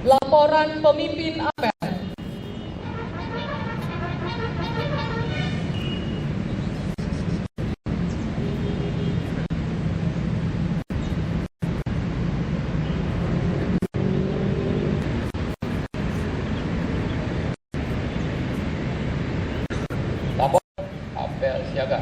Laporan pemimpin apel. Lapor apel siaga.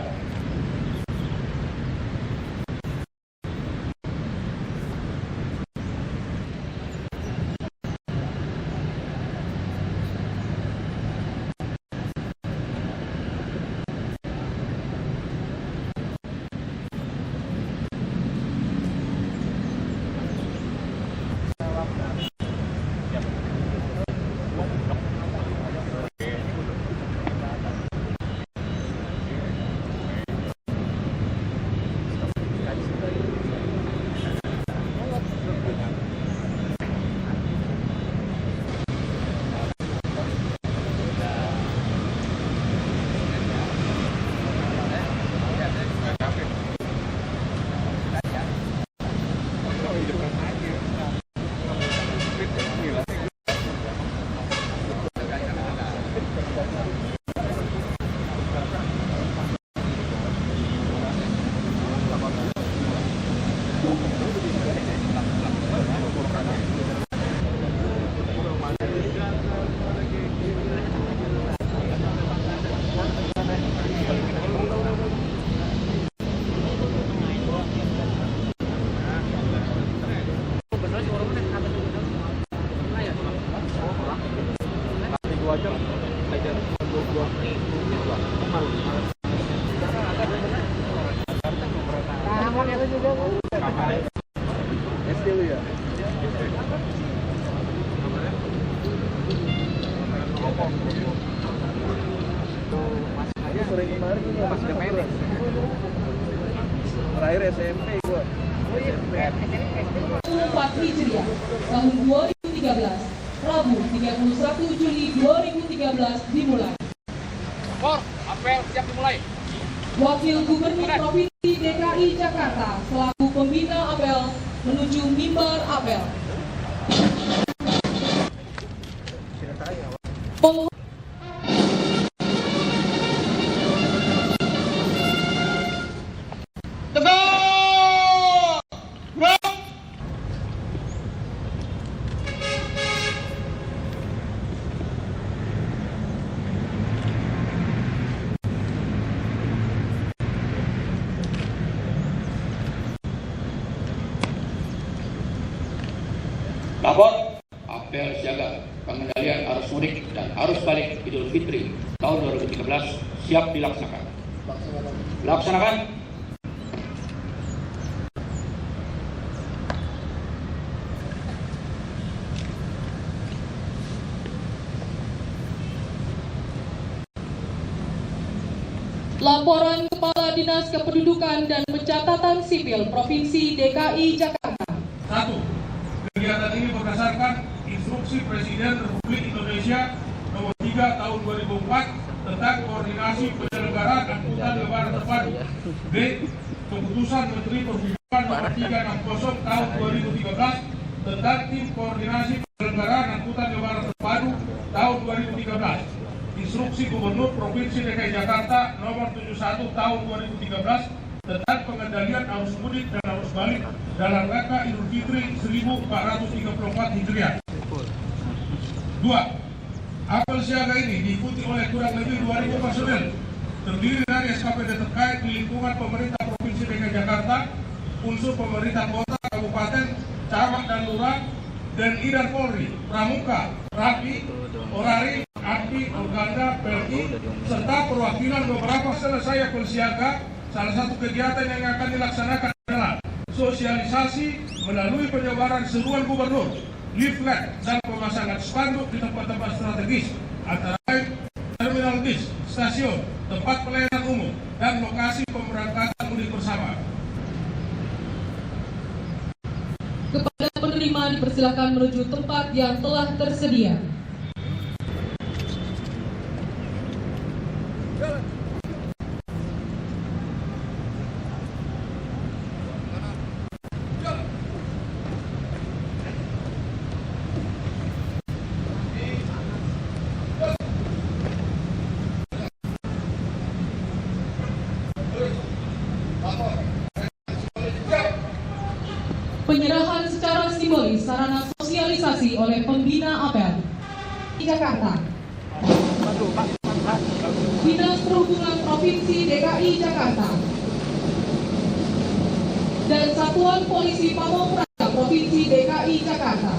Terakhir SMP gua. 4 Hijriah tahun 2013, Rabu 31 Juli 2013 dimulai. Lapor apel siap dimulai. Wakil Gubernur Provinsi DKI Jakarta selaku pembina apel menuju mimbar apel. Lapor apel siaga pengendalian arus mudik dan arus balik Idul Fitri tahun 2013 siap dilaksanakan. Laksanakan. Laporan Kepala Dinas Kependudukan dan Pencatatan Sipil Provinsi DKI Jakarta. 1. Kegiatan ini berdasarkan Instruksi Presiden Republik Indonesia Nomor 3 Tahun 2004 tentang koordinasi penyelenggaraan angkutan lebaran terpadu. B. Keputusan Menteri Perhubungan Nomor 360 Tahun 2013 tentang Tim Koordinasi Penyelenggaraan Angkutan Lebaran Terpadu Tahun 2013. Instruksi Gubernur Provinsi DKI Jakarta Nomor 71 Tahun 2013 tentang pengendalian arus mudik dan arus balik dalam rangka Idul Fitri 1434 Hijriah. 2. Apel siaga ini diikuti oleh kurang lebih 2.000 personel terdiri dari SKPD terkait di lingkungan pemerintah Provinsi DKI Jakarta, unsur pemerintah kota, kabupaten, camat dan lurah, dan IDAR Polri, Pramuka, Rapi, Orari, API, Organda, PLI, serta perwakilan beberapa selesai apel siaga. Salah satu kegiatan yang akan dilaksanakan adalah sosialisasi melalui penyebaran seruan gubernur, leaflet, dan pemasangan spanduk di tempat-tempat strategis, antara lain terminal bis, stasiun, tempat pelayanan umum, dan lokasi pemberangkatan mudik bersama. Kepada penerima dipersilakan menuju tempat yang telah tersedia. Penyerahan secara simbolis sarana sosialisasi oleh pembina apel Jakarta. Dinas Perhubungan Provinsi DKI Jakarta dan Satuan Polisi Pamong Praja Provinsi DKI Jakarta.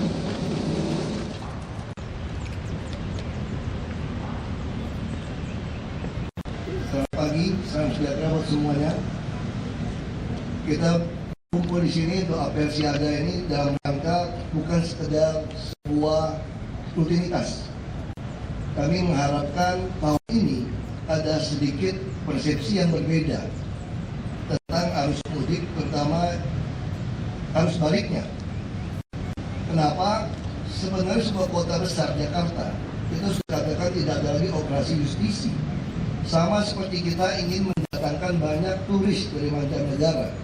Selamat pagi, salam sejahtera buat semuanya. Kita kumpul di sini untuk apel siaga ini dalam rangka bukan sekedar sebuah rutinitas. Kami mengharapkan tahun ini ada sedikit persepsi yang berbeda tentang arus mudik, terutama arus baliknya. Kenapa? Sebenarnya sebuah kota besar, Jakarta, itu sudah katakan tidak ada lagi operasi justisi. Sama seperti kita ingin mendatangkan banyak turis dari mancanegara.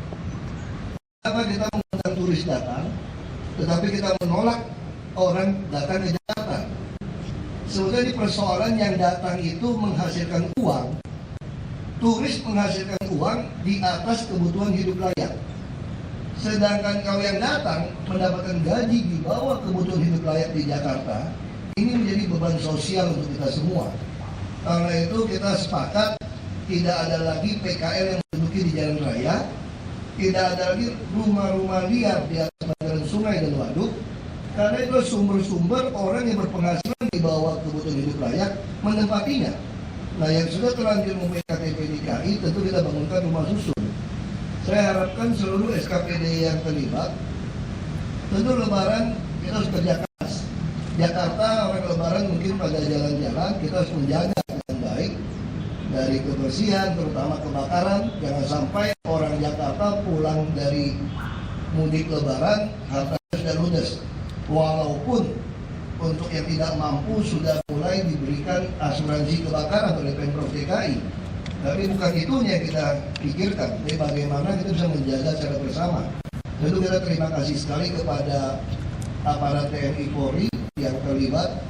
Kenapa kita mengundang turis datang, tetapi kita menolak orang datang ke Jakarta? Sebenarnya di persoalan yang datang itu menghasilkan uang, turis menghasilkan uang di atas kebutuhan hidup layak. Sedangkan kalau yang datang mendapatkan gaji di bawah kebutuhan hidup layak di Jakarta, ini menjadi beban sosial untuk kita semua. Karena itu kita sepakat tidak ada lagi PKL yang menduduki di jalan raya, tidak ada lagi rumah-rumah liar di atas bantaran sungai dan waduk, karena itu sumber-sumber orang yang berpenghasilan di bawah kebutuhan hidup layak menempatinya. Nah, yang sudah terlanjur mempunyai KTP DKI tentu kita bangunkan rumah susun. Saya harapkan seluruh SKPD yang terlibat, tentu Lebaran kita harus kerja keras. Jakarta orang Lebaran mungkin pada jalan-jalan, kita harus menjaga dengan baik dari kebersihan, terutama kebakaran. Jangan sampai orang Jakarta pulang dari mudik Lebaran hartanya sudah ludes. Walaupun untuk yang tidak mampu sudah mulai diberikan asuransi kebakaran oleh Pemprov DKI, tapi bukan itu yang kita pikirkan. Jadi bagaimana kita bisa menjaga secara bersama. Tentu kita terima kasih sekali kepada aparat TNI Polri yang terlibat,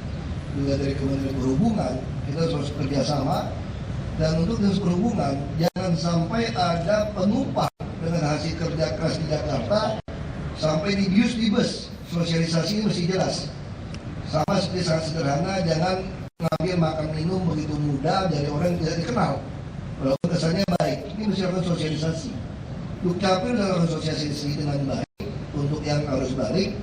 juga dari Kementerian Perhubungan. Kita harus kerjasama. Dan untuk Dinas Perhubungan, jangan sampai ada penumpang dengan hasil kerja keras di Jakarta sampai dibius di bus. Sosialisasi ini mesti jelas. Sama seperti sangat sederhana, jangan mengambil makan minum begitu mudah dari orang yang tidak dikenal. Walaupun kesannya baik, ini mesti lakukan sosialisasi. Dukcapil dalam sosialisasi dengan baik untuk yang arus balik.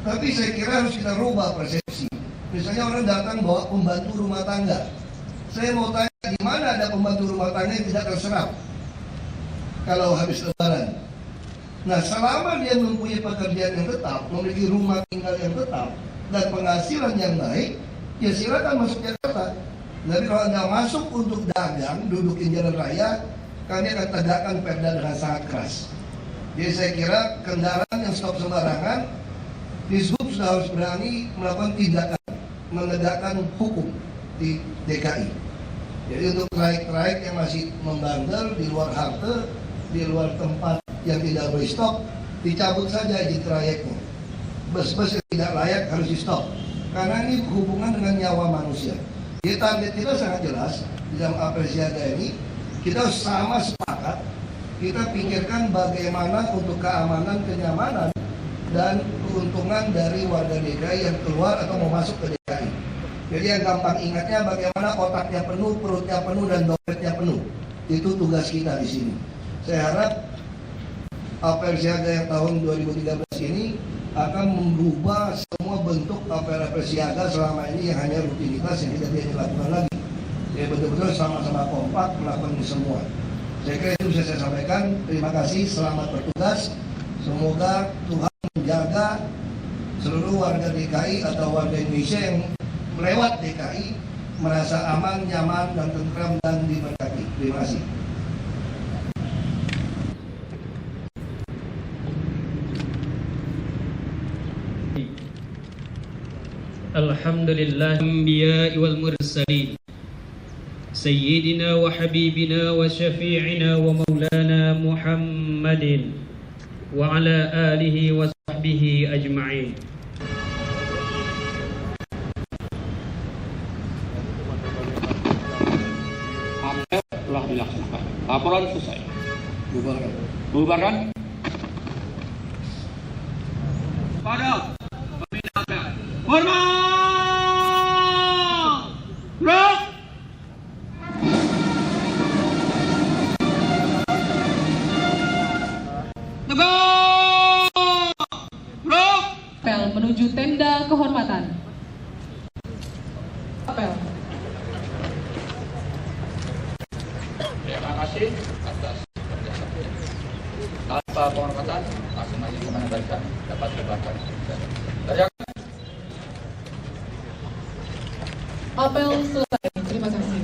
Tapi saya kira harus kita rubah persepsi. Misalnya orang datang bawa pembantu rumah tangga. Saya mau tanya, di mana ada pembantu rumah tangga yang tidak terserap kalau habis Lebaran? Nah, selama dia mempunyai pekerjaan yang tetap, memiliki rumah tinggal yang tetap, dan penghasilan yang baik, ya silakan masuk Jakarta. Tapi kalau Anda masuk untuk dagang, dudukin jalan raya, kami akan tegakkan perda dengan sangat keras. Jadi saya kira kendaraan yang stop sembarangan, Dishub sudah harus berani melakukan tindakan, menegakkan hukum di DKI. Jadi untuk trayek-trayek yang masih membandel di luar halte, di luar tempat yang tidak boleh stop, dicabut saja izin trayeknya. Bus-bus yang tidak layak harus di stop, karena ini berhubungan dengan nyawa manusia. Jadi target kita sangat jelas di dalam apel siaga ini. Kita sama sepakat, kita pikirkan bagaimana untuk keamanan, kenyamanan, dan keuntungan dari warga DKI yang keluar atau mau masuk ke DKI. Jadi yang gampang ingatnya bagaimana otaknya penuh, perutnya penuh, dan dompetnya penuh. Itu tugas kita di sini. Saya harap apel siaga yang tahun 2013 ini akan merubah semua bentuk apel-apel siaga selama ini yang hanya rutinitas yang tidak bisa dilakukan lagi. Ya betul-betul sama-sama kompak melakukan ini semua. Saya kira itu bisa saya sampaikan. Terima kasih, selamat bertugas. Semoga Tuhan menjaga seluruh warga DKI atau warga Indonesia yang melewat DKI merasa aman, nyaman, dan tentram dan diberkati. Terima kasih. Alhamdulillah anbiya wal mursalin sayyidina wa habibina wa syafi'ina wa maulana Muhammadin wa ala alihi wa sahbihi ajma'in. Apel telah dilaksanakan. Laporan selesai. Bubarkan. kepada pembina APL. Hormat! Gerak! Tegak! Gerak! Apel menuju tenda kehormatan. Apel. Terima kasih atas kerjasama. Tanpa penghormatan, masing-masing kemana barisan dapat dilakukan. Kerjakan. Apel selesai. Terima kasih.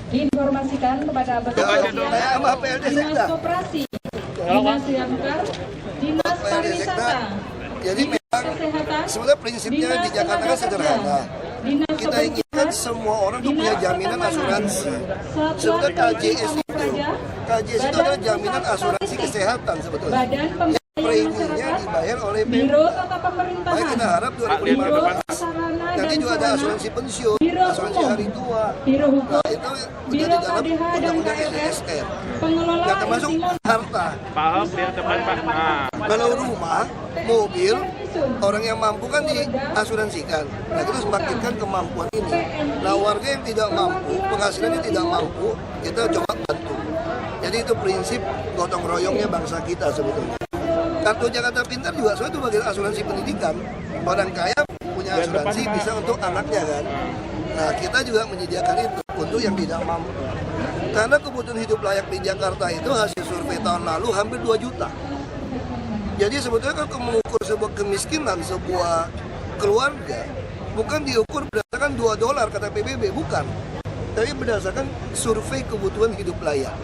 Diinformasikan kepada petugas Dinas Koperasi, Dinas Damkar, Dinas Pariwisata, Jadi memang Kesehatan, sebenarnya prinsipnya di Jakarta kan sederhana. Dinas Kita inginkan semua orang tuh punya jaminan asuransi. Sebenarnya KJS itu adalah jaminan asuransi kesehatan sebetulnya. Badan Yang Pemberdayaan preminya Masyarakat, dibayar oleh Biro Pemda. Tata Makanya Pemerintahan, kita harap Biro 2015 Sarana nanti dan juga ada Sarana, asuransi pensiun, Biro asuransi Umum, hari tua. Biro Hukum, Nah itu Biro menjadi dalam KDH dan undang-undang KLS, SSN. Pengelola Nggak termasuk Insinyur, harta. Paham biar teman Pak. Nah, Kalau rumah, mobil, orang yang mampu kan diasuransikan. Nah kita semakinkan kemampuan ini. Nah warga yang tidak mampu, penghasilannya tidak mampu, kita coba bantu. Jadi itu prinsip gotong royongnya bangsa kita sebetulnya. Kartu Jakarta Pintar juga suatu bagian asuransi pendidikan. Orang kaya punya asuransi bisa untuk anaknya kan. Nah kita juga menyediakan itu untuk yang tidak mampu. Karena kebutuhan hidup layak di Jakarta itu hasil survei tahun lalu hampir 2 juta. Jadi sebetulnya kalau mengukur sebuah kemiskinan, sebuah keluarga, bukan diukur berdasarkan $2 kata PBB, bukan. Tapi berdasarkan survei kebutuhan hidup layak.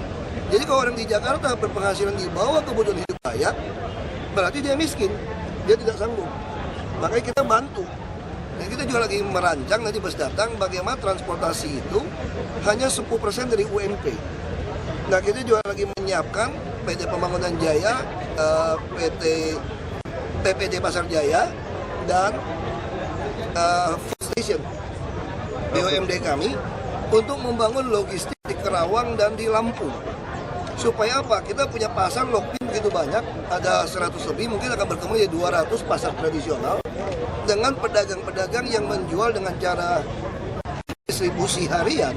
Jadi kalau orang di Jakarta berpenghasilan di bawah kebutuhan hidup layak, berarti dia miskin, dia tidak sanggup. Makanya kita bantu. Dan kita juga lagi merancang nanti pas datang bagaimana transportasi itu hanya 10% dari UMP. Nah kita juga lagi menyiapkan PT Pembangunan Jaya, PPD Pasar Jaya, dan Food Station BUMD kami untuk membangun logistik di Kerawang dan di Lampung. Supaya apa? Kita punya pasar lokpin begitu banyak, ada 100 lebih, mungkin akan berkembang jadi 200 pasar tradisional dengan pedagang-pedagang yang menjual dengan cara distribusi harian.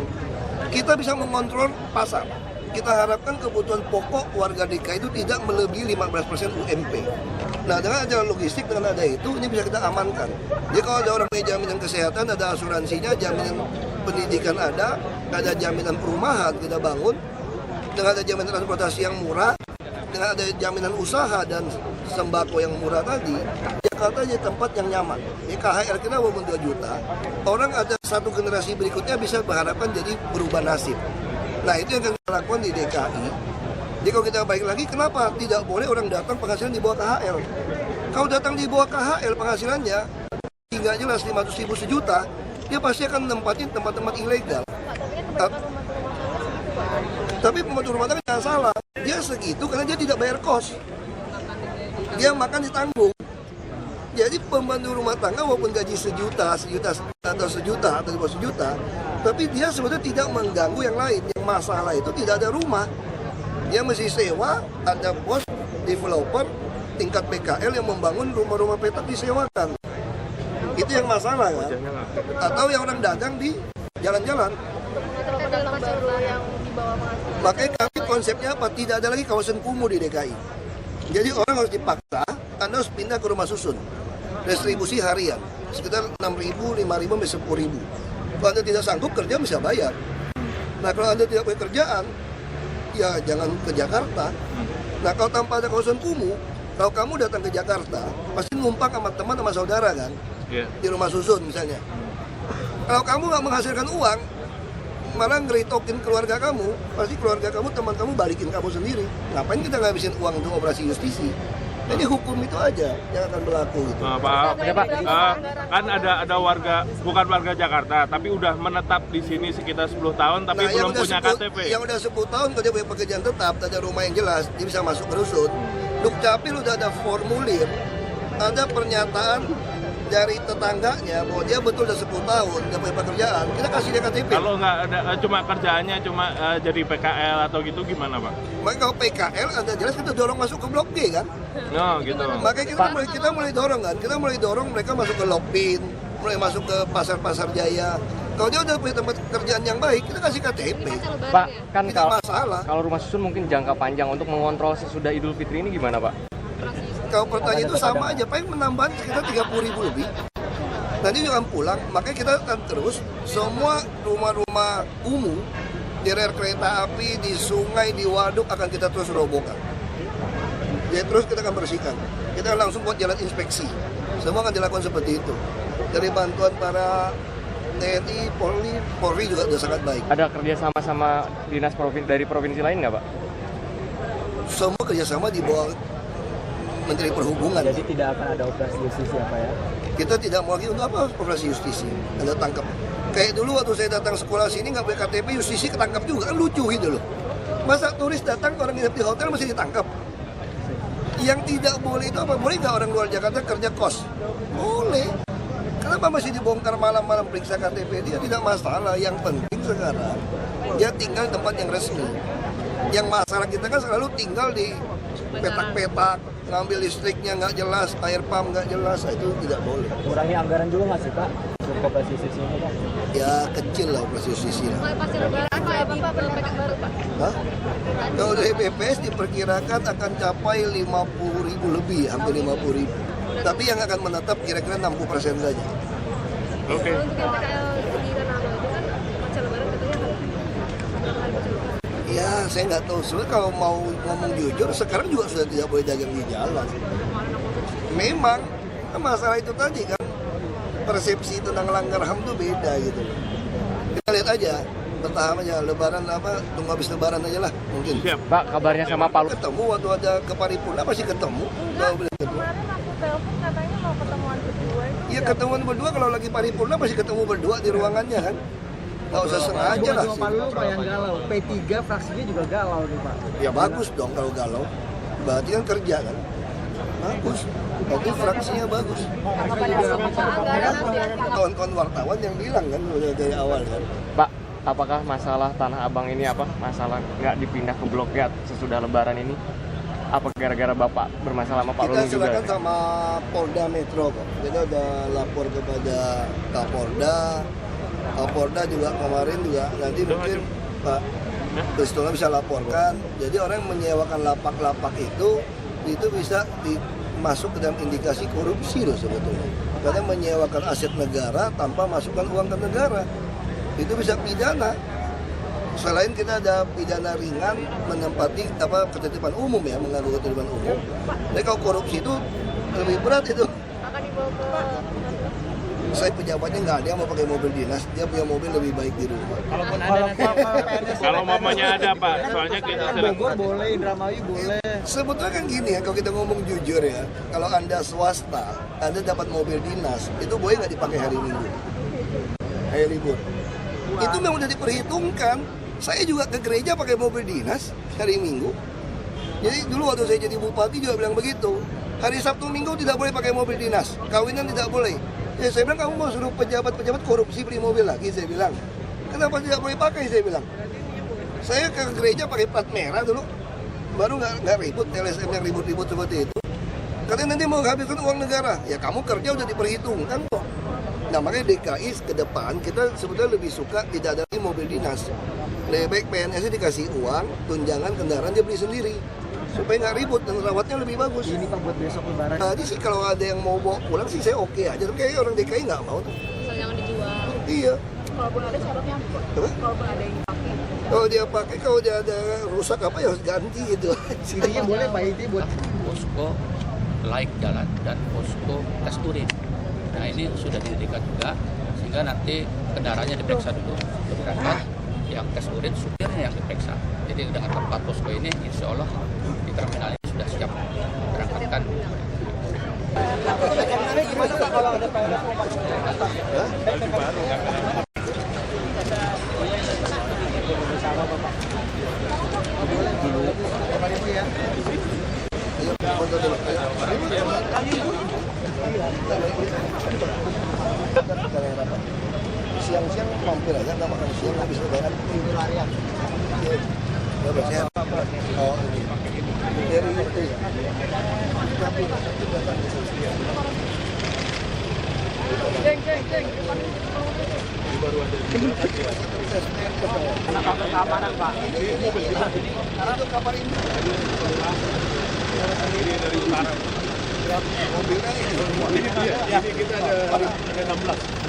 Kita bisa mengontrol pasar. Kita harapkan kebutuhan pokok warga DKI itu tidak melebihi 15% UMP. Nah, dengan ada logistik, dengan ada itu, ini bisa kita amankan. Jadi kalau ada orang punya jaminan kesehatan, ada asuransinya, jaminan pendidikan ada jaminan perumahan kita bangun, dengan ada jaminan transportasi yang murah, dengan ada jaminan usaha dan sembako yang murah tadi, Jakarta jadi tempat yang nyaman. Ini KHR kita walaupun 2 juta, orang ada satu generasi berikutnya bisa berharapan jadi berubah nasib. Nah itu yang akan kita lakukan di DKI. Jadi kalau kita balik lagi, kenapa tidak boleh orang datang penghasilan di bawah KHL? Kalau datang di bawah KHL penghasilannya hingga jelas 500.000 sejuta, dia pasti akan nempatin tempat-tempat ilegal. Tapi pembantu rumah tangga jangan salah, dia segitu karena dia tidak bayar kos. Dia makan ditanggung. Jadi pembantu rumah tangga walaupun gaji sejuta atau sejuta, tapi dia sebetulnya tidak mengganggu yang lain. Yang masalah itu tidak ada rumah. Dia mesti sewa, ada bos, developer, tingkat PKL yang membangun rumah-rumah petak disewakan. Itu yang masalah kan? Atau yang orang dagang di jalan-jalan. Makanya kami konsepnya apa? Tidak ada lagi kawasan kumuh di DKI. Jadi orang harus dipaksa, Anda harus pindah ke rumah susun. Distribusi harian, sekitar 6.000, 5.000, sampai 10.000. Kalau Anda tidak sanggup kerja bisa bayar. Nah kalau Anda tidak punya kerjaan, ya jangan ke Jakarta. Nah kalau tanpa ada kawasan kumuh, kalau kamu datang ke Jakarta, pasti numpang sama teman sama saudara kan, di rumah susun misalnya. Kalau kamu nggak menghasilkan uang, malah ngeritokin keluarga kamu, pasti keluarga kamu, teman kamu balikin kamu sendiri. Ngapain kita ngabisin uang untuk operasi justisi? Jadi hukum itu aja yang akan berlaku gitu. Pak, kan ada warga, bukan warga Jakarta, tapi udah menetap di sini sekitar 10 tahun, tapi belum punya KTP. Yang udah 10 tahun kalau dia punya pekerjaan tetap, ada rumah yang jelas, dia bisa masuk ke rusun. Dukcapil udah ada formulir, ada pernyataan dari tetangganya bahwa dia betul udah 10 tahun nggak punya pekerjaan, kita kasih dia KTP. Kalau nggak ada cuma kerjaannya cuma jadi PKL atau gitu gimana Pak? Makanya kalau PKL ada jelas kita dorong masuk ke Blok G kan. No gitu. Makanya kita mulai dorong kan, kita mulai dorong mereka masuk ke Lokpin, mulai masuk ke pasar-pasar jaya. Kalau dia udah punya tempat kerjaan yang baik, kita kasih KTP. Pak, kan Tidak masalah. kalau rumah susun mungkin jangka panjang untuk mengontrol sesudah Idul Fitri ini gimana Pak? Kalau pertanyaan itu sama aja, paling menambah sekitar 30.000 lebih. Nanti juga akan pulang, makanya kita akan terus semua rumah-rumah umum di rel kereta api, di sungai, di waduk akan kita terus robohkan. Jadi terus kita akan bersihkan. Kita langsung buat jalan inspeksi. Semua akan dilakukan seperti itu. Dari bantuan para TNI, Polri juga sudah sangat baik. Ada kerjasama sama dinas dari provinsi lain nggak Pak? Semua kerjasama di bawah Menteri Perhubungan. Jadi tidak akan ada operasi justisi apa ya? Kita tidak mau lagi untuk apa operasi justisi. Ada tangkap. Kayak dulu waktu saya datang sekolah sini nggak punya KTP, justisi ketangkap juga. Kan lucu gitu loh. Masa turis datang, orang nginep di hotel masih ditangkap? Yang tidak boleh itu apa? Boleh nggak orang luar Jakarta kerja kos? Boleh. Kenapa masih dibongkar malam-malam periksa KTP? Dia tidak masalah. Yang penting sekarang dia tinggal di tempat yang resmi. Yang masalah kita kan selalu tinggal di petak-petak, ngambil listriknya nggak jelas, air pump nggak jelas, itu tidak boleh. Kurangi anggaran juga nggak sih Pak untuk operasi justisi ini Pak? Ya kecil lah operasi justisi. Pasti lebaran Pak belum baru Pak. Hah? Kalau dari BPS diperkirakan akan capai 50.000 lebih, hampir 50.000. Tapi yang akan menetap kira-kira 60% saja. Oke. Untuk yang PKL di Tanah Abang itu kan pasca lebaran katanya akan Ya saya nggak tahu, sebenarnya kalau mau ngomong jujur sekarang juga sudah tidak boleh dagang di jalan. Memang masalah itu tadi kan, persepsi tentang langgar HAM itu beda gitu. Kita lihat aja, bertahap aja, lebaran apa, tunggu habis lebaran aja lah mungkin. Siap. Pak, kabarnya sama Pak Ketemu waktu ada ke paripurna pasti ketemu. Kemarin aku telepon katanya mau ketemuan berdua. Iya ketemuan berdua, kalau lagi paripurna pasti ketemu berdua di ruangannya kan. Nggak usah sengaja lah. Pak Lulu Pak yang galau, P3 fraksinya juga galau nih Pak. Ya bagus dong kalau galau. Berarti kan kerja kan. Bagus. Berarti fraksinya bagus. Kawan-kawan wartawan yang bilang kan udah dari awal kan. Pak, apakah masalah Tanah Abang ini masalah nggak dipindah ke Blok G sesudah Lebaran ini? Apa gara-gara Bapak bermasalah sama Pak Lulu Kita juga? silakan sama Polda Metro kok. Kita udah lapor kepada Kapolda. Kapolda juga kemarin juga nanti mungkin Pak Kristola bisa laporkan. Jadi orang yang menyewakan lapak-lapak itu bisa masuk ke dalam indikasi korupsi loh sebetulnya. Karena menyewakan aset negara tanpa masukkan uang ke negara. Itu bisa pidana. Selain kita ada pidana ringan menempati ketertiban umum ya, mengganggu ketertiban umum. Tapi kalau korupsi itu lebih berat itu. Akan dibawa ke Saya pejabatnya nggak ada yang mau pakai mobil dinas, dia punya mobil lebih baik di rumah. Kalaupun ada nanti Kalau mamanya ada Pak, soalnya kita Bogor boleh, Indramayu boleh. Sebetulnya kan gini ya, kalau kita ngomong jujur ya, kalau Anda swasta, Anda dapat mobil dinas, itu boleh nggak dipakai hari Minggu? Hari libur. Itu memang udah diperhitungkan. Saya juga ke gereja pakai mobil dinas hari Minggu. Jadi dulu waktu saya jadi bupati juga bilang begitu. Hari Sabtu Minggu tidak boleh pakai mobil dinas, kawinan tidak boleh. Ya saya bilang, kamu mau suruh pejabat-pejabat korupsi beli mobil lagi, saya bilang. Kenapa tidak boleh pakai, saya bilang. Saya ke gereja pakai plat merah dulu, baru nggak ribut, LSM yang ribut-ribut seperti itu. Katanya nanti mau habiskan uang negara, ya kamu kerja udah diperhitungkan kok. Nah makanya DKI ke depan kita sebetulnya lebih suka tidak ada lagi mobil dinas. Lebih baik PNS-nya dikasih uang, tunjangan kendaraan dia beli sendiri. Supaya nggak ribut dan rawatnya lebih bagus. Ini Pak buat besok lebaran. Tadi sih kalau ada yang mau bawa pulang sih saya oke aja, tapi kayaknya orang DKI nggak mau tuh. asal jangan dijual. Iya. Kalaupun ada syaratnya apa? Kalaupun ada yang dipakai. Kalau dia pakai, kalau dia ada rusak apa ya harus ganti gitu. Sininya boleh Pak ini buat Posko laik jalan dan posko tes urin. Nah ini sudah didirikan juga sehingga nanti kendaraannya diperiksa dulu berangkat, yang tes urin supirnya yang diperiksa. Jadi dengan tempat posko ini insya Allah di terminal ini sudah siap berangkatkan. gimana Pak kalau ada PNS? Bersama Bapak. Bapak Ibu ya. Ayo, foto dulu. siang-siang mampir aja, nggak makan siang, habis lebaran ini larian. Oh, ini. Dari itu ya. Tapi datang ke sini. Ceng. Baru ada anak keamanan, Pak. Itu kapal ini. Sendiri dari utara. Mobilnya ini semua. Ini kita ada 16.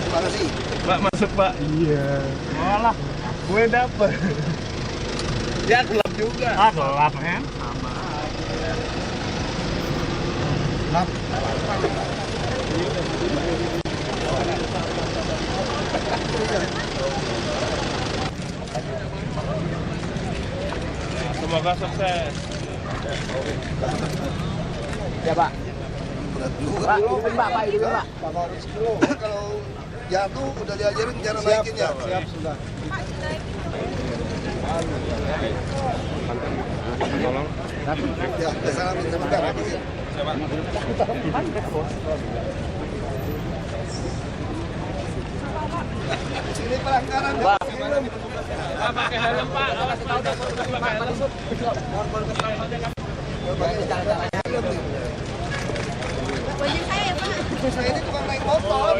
Terima kasih. Pak, masuk Pak. Iya. Malah gue dapet. Ya gelap juga. Ah, gelap kan? Sama. Gelap. Semoga sukses. Ya Pak. Berat juga. Pak, hidupin Pak, hidupin Pak. Bapak harus kilo. Kalau jatuh udah diajarin cara naikinnya. Siap sudah. Tolong. Ya, salamin sebentar. Ini pelanggaran. Pak, Pakai helm Pak. Awas tahu dah pakai helm. Wajib saya ya Pak. Saya ini tukang naik motor.